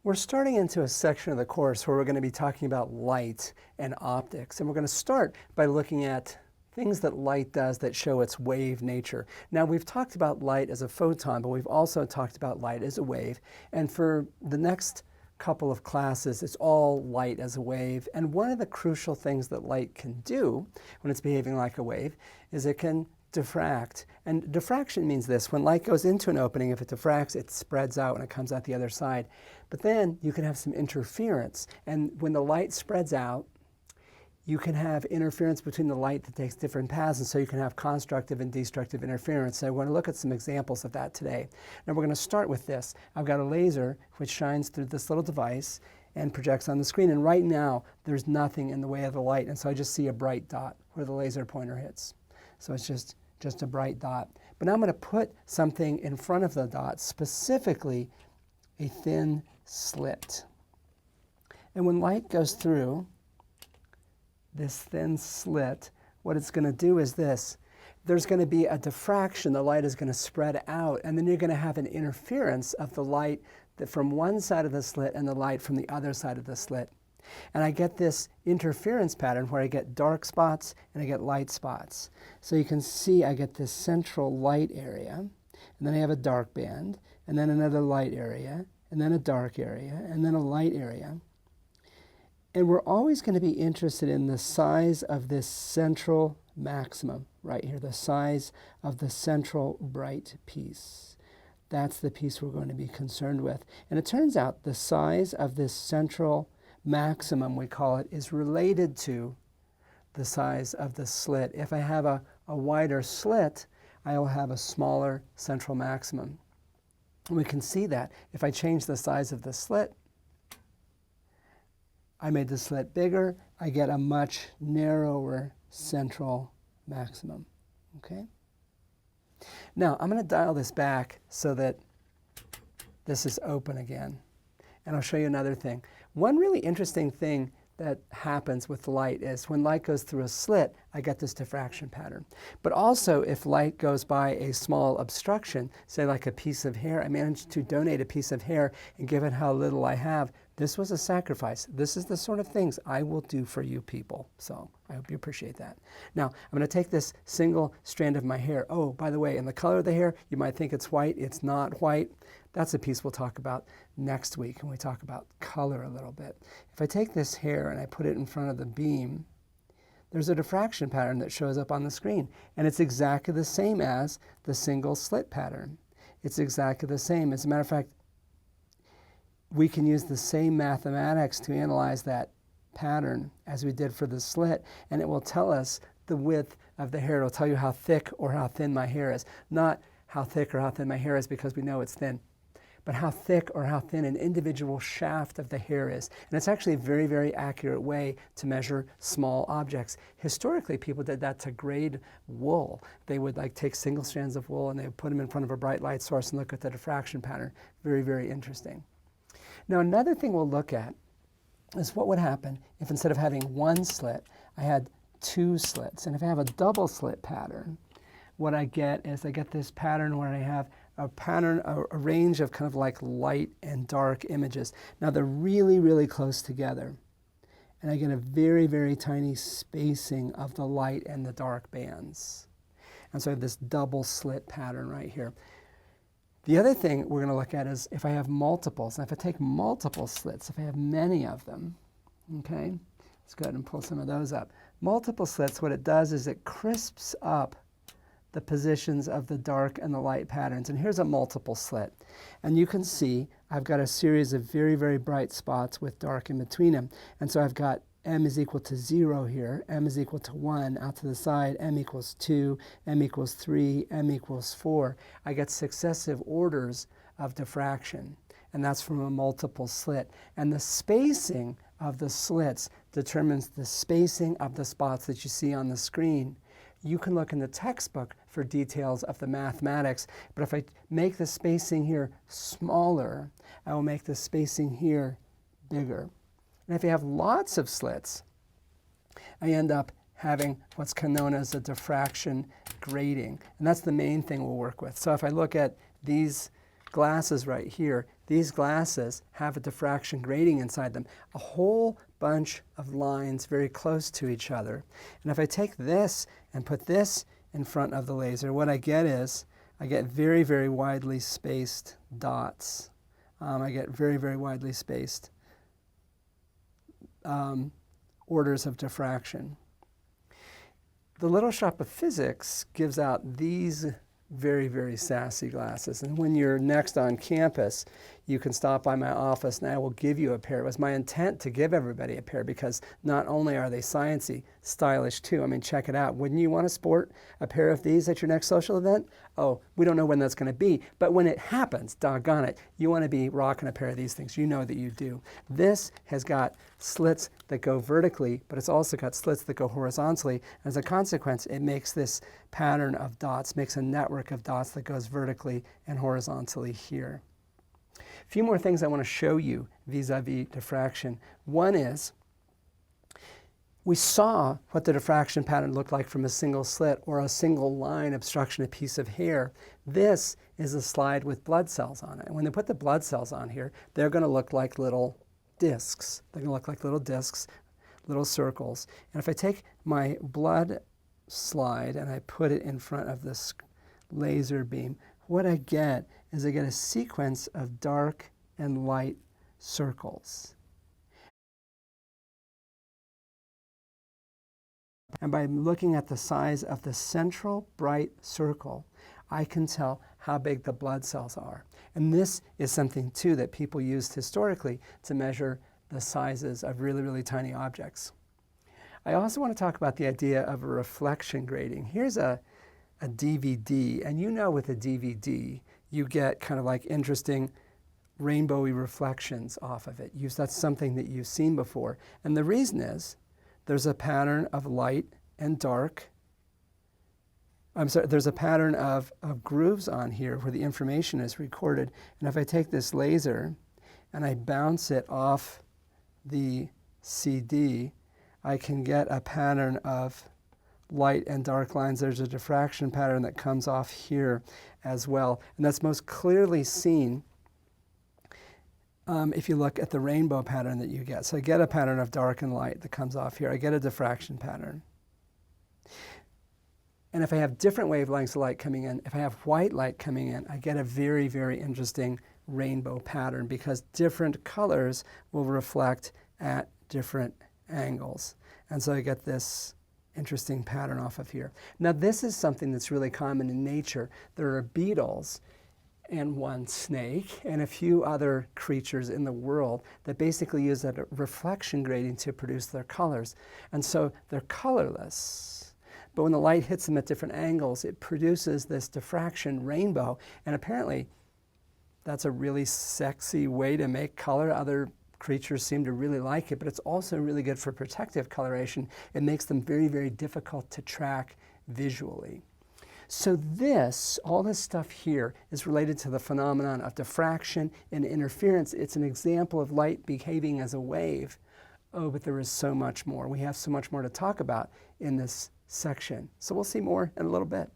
We're starting into a section of the course where we're going to be talking about light and optics, and we're going to start by looking at things that light does that show its wave nature. Now, we've talked about light as a photon, but we've also talked about light as a wave, and for the next couple of classes, it's all light as a wave. And one of the crucial things that light can do when it's behaving like a wave is it can diffract. And diffraction means this: when light goes into an opening, if it diffracts, it spreads out and it comes out the other side. But then you can have some interference, and when the light spreads out, you can have interference between the light that takes different paths, and so you can have constructive and destructive interference. So I want to look at some examples of that today. Now we're going to start with this. I've got a laser which shines through this little device and projects on the screen, and right now there's nothing in the way of the light, and so I just see a bright dot where the laser pointer hits. So it's just a bright dot. But now I'm going to put something in front of the dot, specifically a thin slit. And when light goes through this thin slit, what it's going to do is this. There's going to be a diffraction. The light is going to spread out, and then you're going to have an interference of the light from one side of the slit and the light from the other side of the slit. And I get this interference pattern where I get dark spots and I get light spots. So you can see I get this central light area, and then I have a dark band, and then another light area, and then a dark area, and then a light area. And we're always going to be interested in the size of this central maximum right here, the size of the central bright piece. That's the piece we're going to be concerned with. And it turns out the size of this central maximum, we call it, is related to the size of the slit. If I have a wider slit, I will have a smaller central maximum. And we can see that if I change the size of the slit, I made the slit bigger, I get a much narrower central maximum. Okay? Now, I'm going to dial this back so that this is open again. And I'll show you another thing. One really interesting thing that happens with light is when light goes through a slit, I get this diffraction pattern. But also, if light goes by a small obstruction, say like a piece of hair, I managed to donate a piece of hair, and given how little I have, this was a sacrifice. This is the sort of things I will do for you people. So I hope you appreciate that. Now, I'm going to take this single strand of my hair. Oh, by the way, in the color of the hair, you might think it's white. It's not white. That's a piece we'll talk about next week when we talk about color a little bit. If I take this hair and I put it in front of the beam, there's a diffraction pattern that shows up on the screen. And it's exactly the same as the single slit pattern. It's exactly the same. As a matter of fact, we can use the same mathematics to analyze that pattern as we did for the slit, and it will tell us the width of the hair. It will tell you how thick or how thin my hair is. Not how thick or how thin my hair is because we know it's thin, but how thick or how thin an individual shaft of the hair is. And it's actually a very, very accurate way to measure small objects. Historically, people did that to grade wool. They would take single strands of wool and they would put them in front of a bright light source and look at the diffraction pattern. Very, very interesting. Now, another thing we'll look at is what would happen if instead of having one slit, I had two slits. And if I have a double slit pattern, what I get is I get this pattern where I have a pattern, a range of kind of like light and dark images. Now, they're really, really close together. And I get a very, very tiny spacing of the light and the dark bands. And so I have this double slit pattern right here. The other thing we're going to look at is if I have multiples. And if I take multiple slits, if I have many of them, okay, let's go ahead and pull some of those up. Multiple slits, what it does is it crisps up the positions of the dark and the light patterns. And here's a multiple slit. And you can see I've got a series of very, very bright spots with dark in between them. And so I've got m is equal to 0 here, m is equal to 1 out to the side, m equals 2, m equals 3, m equals 4. I get successive orders of diffraction, and that's from a multiple slit. And the spacing of the slits determines the spacing of the spots that you see on the screen. You can look in the textbook for details of the mathematics, but if I make the spacing here smaller, I will make the spacing here bigger. And if you have lots of slits, I end up having what's known as a diffraction grading. And that's the main thing we'll work with. So if I look at these glasses right here, these glasses have a diffraction grating inside them, a whole bunch of lines very close to each other. And if I take this and put this in front of the laser, what I get is I get very, very widely spaced dots. I get very, very widely spaced orders of diffraction. The Little Shop of Physics gives out these very, very sassy glasses. And when you're next on campus, you can stop by my office and I will give you a pair. It was my intent to give everybody a pair because not only are they sciencey, stylish too. I mean, check it out. Wouldn't you want to sport a pair of these at your next social event? Oh, we don't know when that's going to be, but when it happens, doggone it, you want to be rocking a pair of these things. You know that you do. This has got slits that go vertically, but it's also got slits that go horizontally. As a consequence, it makes this pattern of dots, makes a network of dots that goes vertically and horizontally here. A few more things I want to show you vis-a-vis diffraction. One is, we saw what the diffraction pattern looked like from a single slit or a single line obstruction, a piece of hair. This is a slide with blood cells on it. And when they put the blood cells on here, they're going to look like little discs. They're going to look like little discs, little circles. And if I take my blood slide and I put it in front of this laser beam, what I get is I get a sequence of dark and light circles. And by looking at the size of the central bright circle, I can tell how big the blood cells are. And this is something, too, that people used historically to measure the sizes of really, really tiny objects. I also want to talk about the idea of a reflection grading. Here's a DVD, and you know with a DVD, you get kind of like interesting rainbowy reflections off of it. That's something that you've seen before. And the reason is, there's a pattern of light and dark. There's a pattern of grooves on here where the information is recorded. And if I take this laser and I bounce it off the CD, I can get a pattern of light and dark lines. There's a diffraction pattern that comes off here as well. And that's most clearly seen if you look at the rainbow pattern that you get. So I get a pattern of dark and light that comes off here. I get a diffraction pattern. And if I have different wavelengths of light coming in, if I have white light coming in, I get a very, very interesting rainbow pattern because different colors will reflect at different angles. And so I get this interesting pattern off of here. Now this is something that's really common in nature. There are beetles and one snake and a few other creatures in the world that basically use that reflection grading to produce their colors. And so they're colorless. But when the light hits them at different angles, it produces this diffraction rainbow. And apparently, that's a really sexy way to make color. Other creatures seem to really like it, but it's also really good for protective coloration. It makes them very, very difficult to track visually. So all this stuff here is related to the phenomenon of diffraction and interference. It's an example of light behaving as a wave. Oh, but there is so much more. We have so much more to talk about in this section. So we'll see more in a little bit.